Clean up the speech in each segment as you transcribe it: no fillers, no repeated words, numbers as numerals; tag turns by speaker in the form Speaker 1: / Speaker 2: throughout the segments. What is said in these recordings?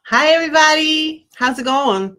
Speaker 1: Hi, everybody. How's it going?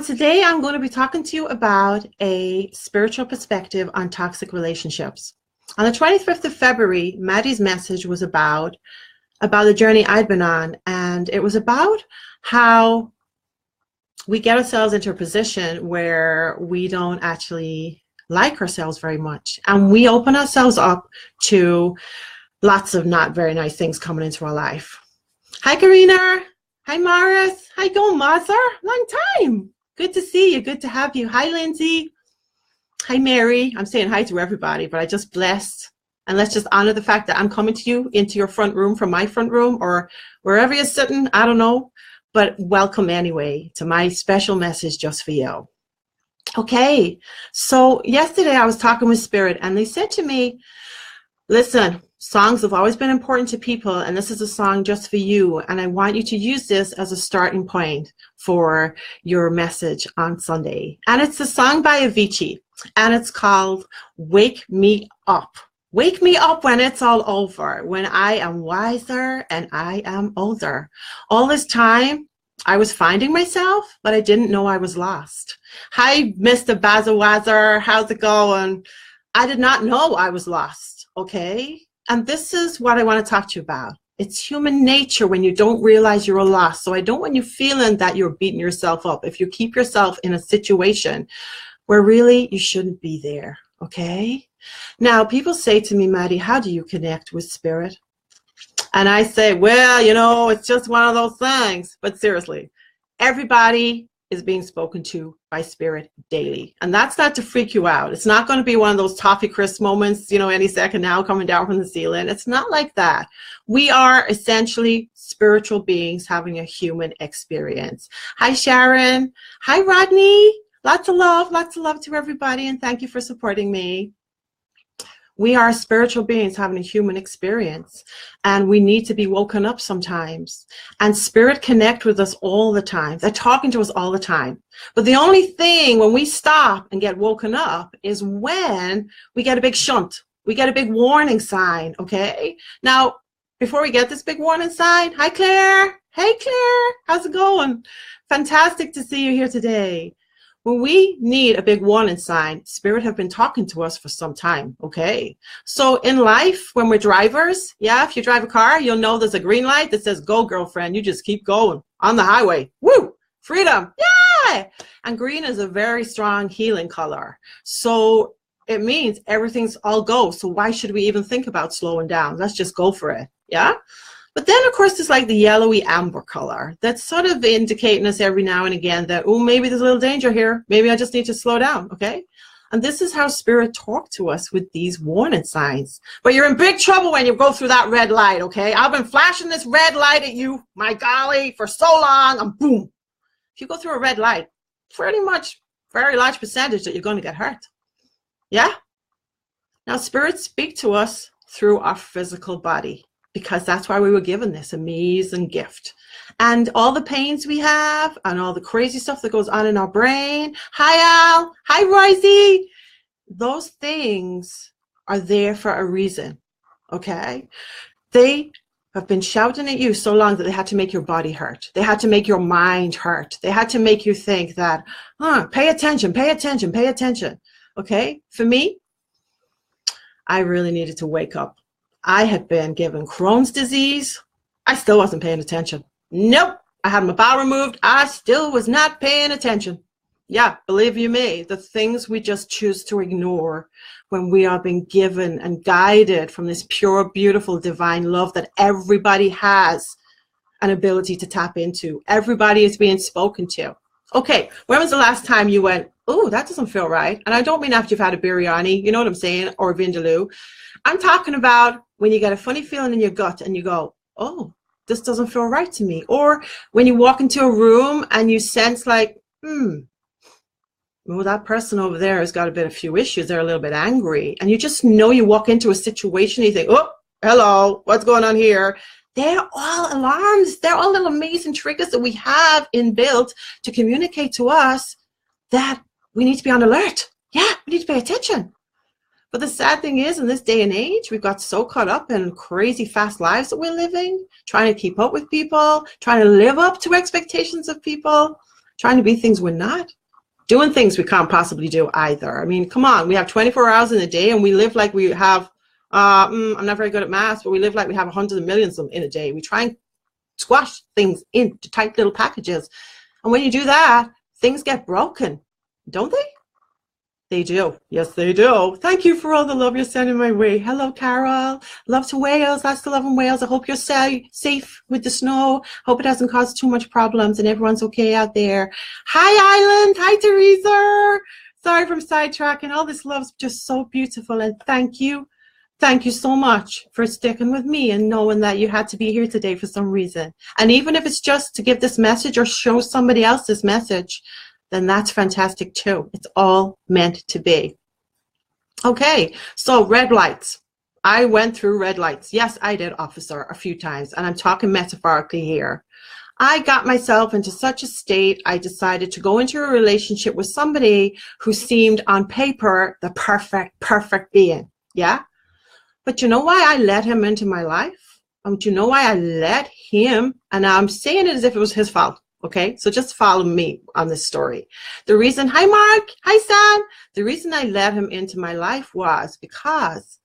Speaker 1: Today, I'm going to be talking to you about a spiritual perspective on toxic relationships. On the 25th of February, Maddy's message was about the journey I'd been on, and it was about how we get ourselves into a position where we don't actually like ourselves very much, and we open ourselves up to lots of not very nice things coming into our life. Hi, Karina. Hi, Morris. How you going, Martha? Long time. Good to see you. Good to have you. Hi, Lindsay. Hi, Mary. I'm saying hi to everybody, but I just blessed. And let's just honor the fact that I'm coming to you into your front room from my front room or wherever you're sitting. I don't know. But welcome anyway to my special message just for you. Okay. So yesterday I was talking with Spirit and they said to me, listen, songs have always been important to people, and this is a song just for you, and I want you to use this as a starting point for your message on Sunday. And it's a song by Avicii, and it's called Wake Me Up. Wake me up when it's all over, when I am wiser and I am older. All this time, I was finding myself, but I didn't know I was lost. Hi, Mr. Bazawazzer. How's it going? I did not know I was lost, okay? And this is what I want to talk to you about. It's human nature when you don't realize you're lost. So I don't want you feeling that you're beating yourself up if you keep yourself in a situation where really you shouldn't be there, okay? Now, people say to me, Maddy, how do you connect with Spirit? And I say, well, you know, it's just one of those things. But seriously, everybody is being spoken to by Spirit daily. And that's not to freak you out. It's not going to be one of those toffee crisp moments, you know, any second now coming down from the ceiling. It's not like that. We are essentially spiritual beings having a human experience. Hi, Sharon. Hi, Rodney. Lots of love to everybody. And thank you for supporting me. We are spiritual beings having a human experience, and we need to be woken up sometimes. And Spirit connect with us all the time. They're talking to us all the time. But the only thing when we stop and get woken up is when we get a big shunt. We get a big warning sign, okay? Now, before we get this big warning sign, hi, Claire. Hey, Claire. How's it going? Fantastic to see you here today. When we need a big warning sign, Spirit have been talking to us for some time, okay? So in life, when we're drivers, yeah, if you drive a car, you'll know there's a green light that says, go, girlfriend, you just keep going on the highway. Woo, freedom, yeah! And green is a very strong healing color. So it means everything's all go. So why should we even think about slowing down? Let's just go for it, yeah? But then, of course, there's like the yellowy amber color that's sort of indicating us every now and again that, oh, maybe there's a little danger here. Maybe I just need to slow down, okay? And this is how Spirit talk to us with these warning signs. But you're in big trouble when you go through that red light, okay? I've been flashing this red light at you, my golly, for so long, and boom. If you go through a red light, pretty much very large percentage that you're going to get hurt. Yeah? Now, Spirit speak to us through our physical body, because that's why we were given this amazing gift. And all the pains we have and all the crazy stuff that goes on in our brain. Hi, Al. Hi, Royce. Those things are there for a reason, okay? They have been shouting at you so long that they had to make your body hurt. They had to make your mind hurt. They had to make you think that, pay attention, pay attention, pay attention, okay? For me, I really needed to wake up. I had been given Crohn's disease. I still wasn't paying attention. Nope. I had my bowel removed. I still was not paying attention. Yeah, believe you me, the things we just choose to ignore when we are being given and guided from this pure, beautiful, divine love that everybody has an ability to tap into. Everybody is being spoken to. Okay, when was the last time you went, oh, that doesn't feel right? And I don't mean after you've had a biryani, you know what I'm saying, or a vindaloo. I'm talking about when you get a funny feeling in your gut and you go, oh, this doesn't feel right to me. Or when you walk into a room and you sense like, well, that person over there has got a few issues. They're a little bit angry. And you just know you walk into a situation, you think, oh, hello, what's going on here? They're all alarms. They're all little amazing triggers that we have inbuilt to communicate to us that we need to be on alert. Yeah, we need to pay attention. But the sad thing is, in this day and age, we've got so caught up in crazy fast lives that we're living, trying to keep up with people, trying to live up to expectations of people, trying to be things we're not, doing things we can't possibly do either. I mean, come on, we have 24 hours in a day and we live like we have, I'm not very good at math, but we live like we have hundreds of millions in a day. We try and squash things into tight little packages. And when you do that, things get broken, don't they? They do. Yes, they do. Thank you for all the love you're sending my way. Hello, Carol. Love to Wales. Lots to love in Wales. I hope you're safe with the snow. Hope it hasn't caused too much problems and everyone's okay out there. Hi, Island. Hi, Teresa. Sorry for sidetracking. All this love's just so beautiful. And thank you. Thank you so much for sticking with me and knowing that you had to be here today for some reason. And even if it's just to give this message or show somebody else this message, then that's fantastic too. It's all meant to be. Okay, so red lights. I went through red lights. Yes, I did, officer, a few times, and I'm talking metaphorically here. I got myself into such a state, I decided to go into a relationship with somebody who seemed on paper the perfect being, yeah? But you know why I let him into my life? Do you know why I let him, and I'm saying it as if it was his fault. Okay, so just follow me on this story. The reason, hi Mark, hi Sam. The reason I let him into my life was because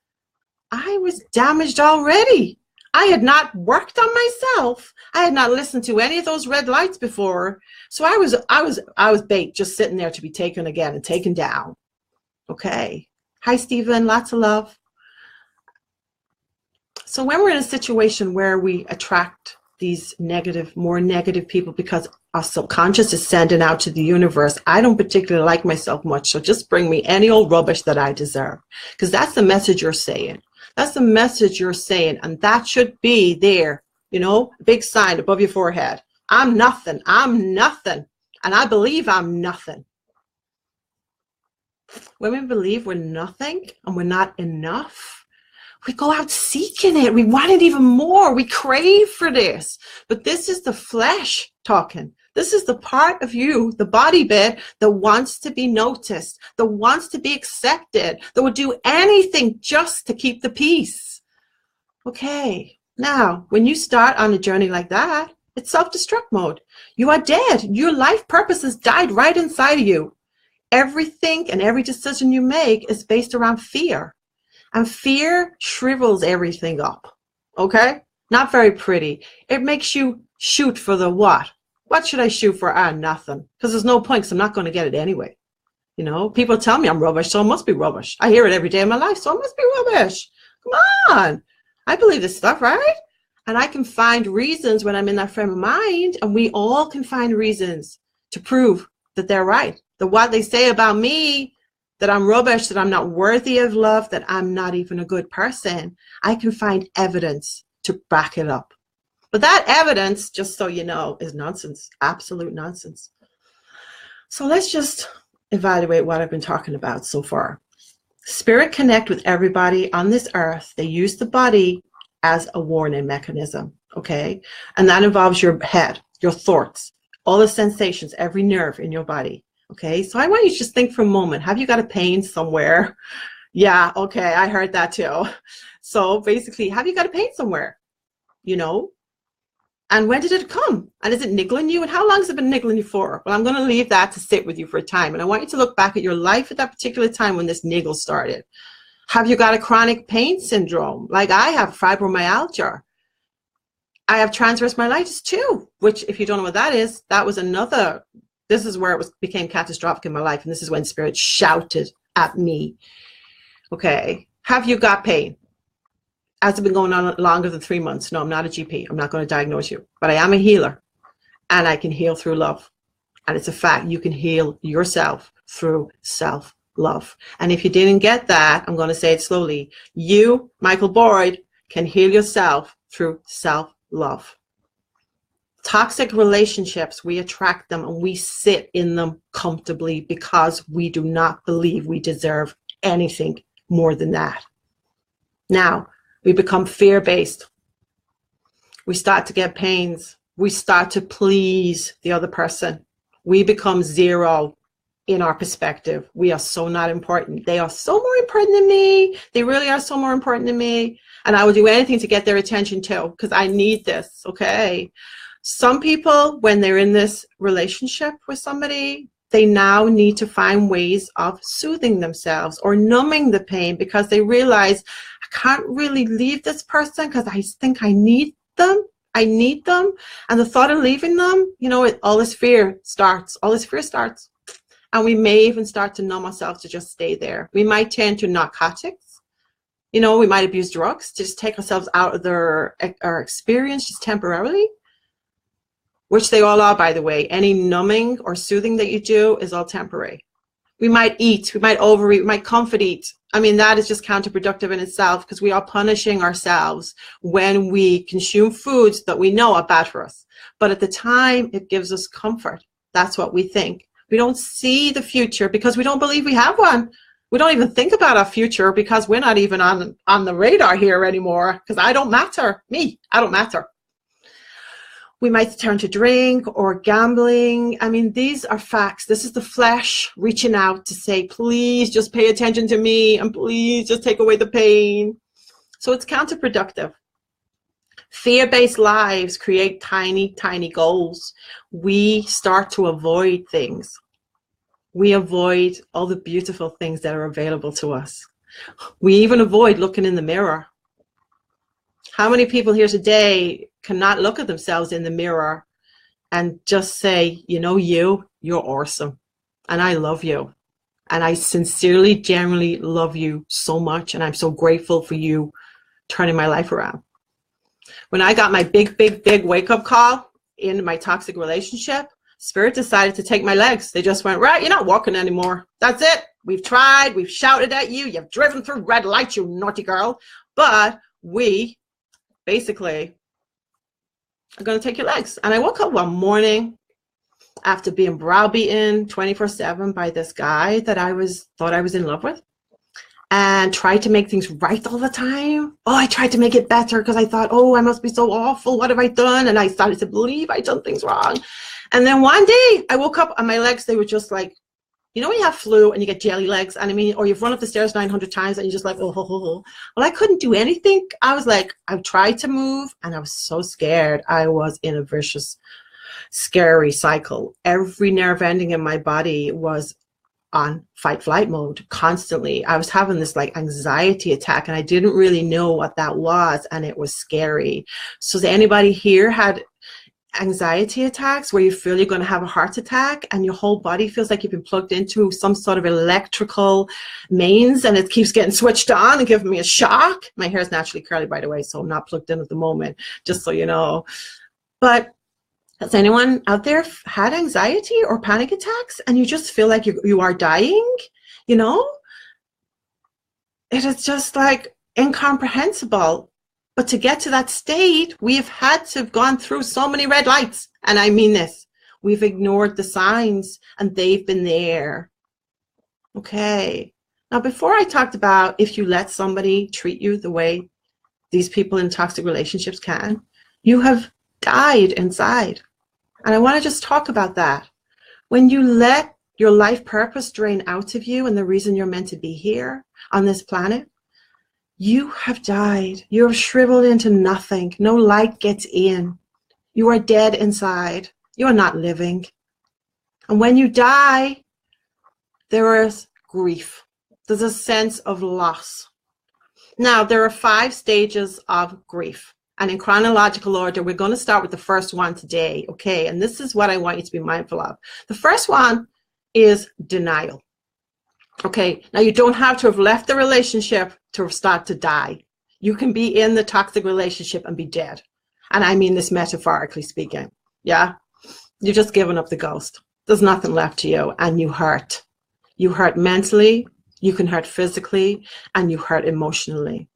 Speaker 1: I was damaged already. I had not worked on myself. I had not listened to any of those red lights before. So I was bait, just sitting there to be taken again and taken down. Okay. Hi Stephen, lots of love. So when we're in a situation where we attract these more negative people because our subconscious is sending out to the universe, I don't particularly like myself much, so just bring me any old rubbish that I deserve, because that's the message you're saying. That's the message you're saying, and that should be there, you know, big sign above your forehead. I'm nothing, and I believe I'm nothing. When we believe we're nothing and we're not enough, we go out seeking it. We want it even more. We crave for this. But this is the flesh talking. This is the part of you, the body bit, that wants to be noticed, that wants to be accepted, that would do anything just to keep the peace. Okay, now, when you start on a journey like that, it's self-destruct mode. You are dead. Your life purpose has died right inside of you. Everything and every decision you make is based around fear. And fear shrivels everything up, okay? Not very pretty. It makes you shoot for the what? What should I shoot for? Nothing. Because there's no point, because I'm not going to get it anyway. You know, people tell me I'm rubbish, so it must be rubbish. I hear it every day of my life, so it must be rubbish. Come on. I believe this stuff, right? And I can find reasons when I'm in that frame of mind, and we all can find reasons to prove that they're right. That what they say about me, that I'm rubbish, that I'm not worthy of love, that I'm not even a good person, I can find evidence to back it up. But that evidence, just so you know, is nonsense, absolute nonsense. So let's just evaluate what I've been talking about so far. Spirit connect with everybody on this earth. They use the body as a warning mechanism, okay? And that involves your head, your thoughts, all the sensations, every nerve in your body. Okay, so I want you to just think for a moment. Have you got a pain somewhere? Yeah, okay, I heard that too. So basically, have you got a pain somewhere? You know? And when did it come? And is it niggling you? And how long has it been niggling you for? Well, I'm going to leave that to sit with you for a time. And I want you to look back at your life at that particular time when this niggle started. Have you got a chronic pain syndrome? Like I have fibromyalgia. I have transverse myelitis too, which if you don't know what that is, that was another... This is where it became catastrophic in my life. And this is when Spirit shouted at me. Okay. Have you got pain? Has it been going on longer than 3 months? No, I'm not a GP. I'm not going to diagnose you. But I am a healer. And I can heal through love. And it's a fact. You can heal yourself through self-love. And if you didn't get that, I'm going to say it slowly. You, Michael Boyd, can heal yourself through self-love. Toxic relationships, we attract them and we sit in them comfortably because we do not believe we deserve anything more than that. Now, we become fear-based. We start to get pains. We start to please the other person. We become zero. in our perspective. We are so not important. They are so more important than me. They really are so more important than me. And I will do anything to get their attention too, because I need this, okay? Some people, when they're in this relationship with somebody, they now need to find ways of soothing themselves or numbing the pain, because they realize, I can't really leave this person because I think I need them. I need them. And the thought of leaving them, you know, all this fear starts. All this fear starts. And we may even start to numb ourselves to just stay there. We might turn to narcotics. You know, we might abuse drugs to just take ourselves out of our experience just temporarily, which they all are, by the way. Any numbing or soothing that you do is all temporary. We might eat, we might overeat, we might comfort eat. I mean, that is just counterproductive in itself, because we are punishing ourselves when we consume foods that we know are bad for us. But at the time, it gives us comfort. That's what we think. We don't see the future because we don't believe we have one. We don't even think about our future because we're not even on the radar here anymore, because I don't matter. Me, I don't matter. We might turn to drink or gambling. I mean, these are facts. This is the flesh reaching out to say, please just pay attention to me and please just take away the pain. So it's counterproductive. Fear-based lives create tiny, tiny goals. We start to avoid things. We avoid all the beautiful things that are available to us. We even avoid looking in the mirror. How many people here today cannot look at themselves in the mirror and just say, you know, you're awesome and I love you. And I sincerely, genuinely love you so much. And I'm so grateful for you turning my life around. When I got my big wake up call in my toxic relationship, Spirit decided to take my legs. They just went, right, you're not walking anymore. That's it. We've tried. We've shouted at you. You've driven through red lights, you naughty girl. But we basically are going to take your legs. And I woke up one morning after being browbeaten 24/7 by this guy that I thought I was in love with, and tried to make things right all the time. Oh, I tried to make it better because I thought, oh, I must be so awful. What have I done? And I started to believe I'd done things wrong. And then one day I woke up and my legs, they were just like, you know when you have flu and you get jelly legs, and I mean, or you've run up the stairs 900 times and you're just like, oh, ho, ho, ho. Well, I couldn't do anything. I was like, I tried to move and I was so scared. I was in a vicious, scary cycle. Every nerve ending in my body was on fight flight mode constantly. I was having this like anxiety attack and I didn't really know what that was, and it was scary. So has anybody here had anxiety attacks where you feel you're going to have a heart attack and your whole body feels like you've been plugged into some sort of electrical mains and it keeps getting switched on and giving me a shock? My hair is naturally curly, by the way, so I'm not plugged in at the moment, just so you know. But has anyone out there had anxiety or panic attacks and you just feel like you are dying? You know, it is just like incomprehensible. But to get to that state, we've had to have gone through so many red lights. And I mean this, we've ignored the signs and they've been there. Okay. Now, before I talked about if you let somebody treat you the way these people in toxic relationships can, you have died inside. And I want to just talk about that. When you let your life purpose drain out of you and the reason you're meant to be here on this planet, you have died. You have shriveled into nothing. No light gets in. You are dead inside. You are not living. And when you die, there is grief. There's a sense of loss. Now, there are 5 stages of grief. And in chronological order, we're going to start with the first one today, okay? And this is what I want you to be mindful of. The first one is denial. Okay, now you don't have to have left the relationship to start to die. You can be in the toxic relationship and be dead. And I mean this metaphorically speaking, yeah? You're just giving up the ghost. There's nothing left to you and you hurt. You hurt mentally, you can hurt physically, and you hurt emotionally.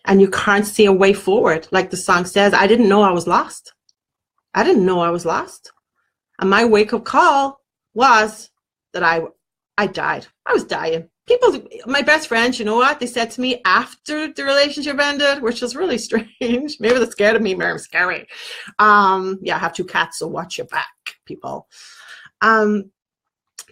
Speaker 1: And you can't see a way forward. Like the song says, I didn't know I was lost. I didn't know I was lost. And my wake-up call was that I died. I was dying. People, my best friends, you know what? They said to me after the relationship ended, which was really strange. Maybe they're scared of me. Maybe I'm scary. Yeah, I have 2 cats, so watch your back, people.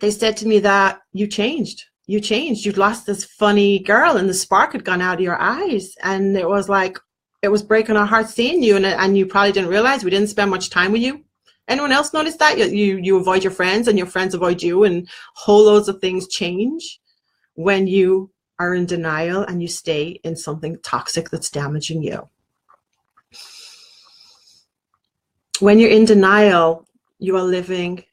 Speaker 1: they said to me that you changed. You'd lost this funny girl, and the spark had gone out of your eyes. And it was like, it was breaking our hearts seeing you, and you probably didn't realize we didn't spend much time with you. Anyone else notice that? You avoid your friends, and your friends avoid you, and whole loads of things change when you are in denial and you stay in something toxic that's damaging you. When you're in denial, you are living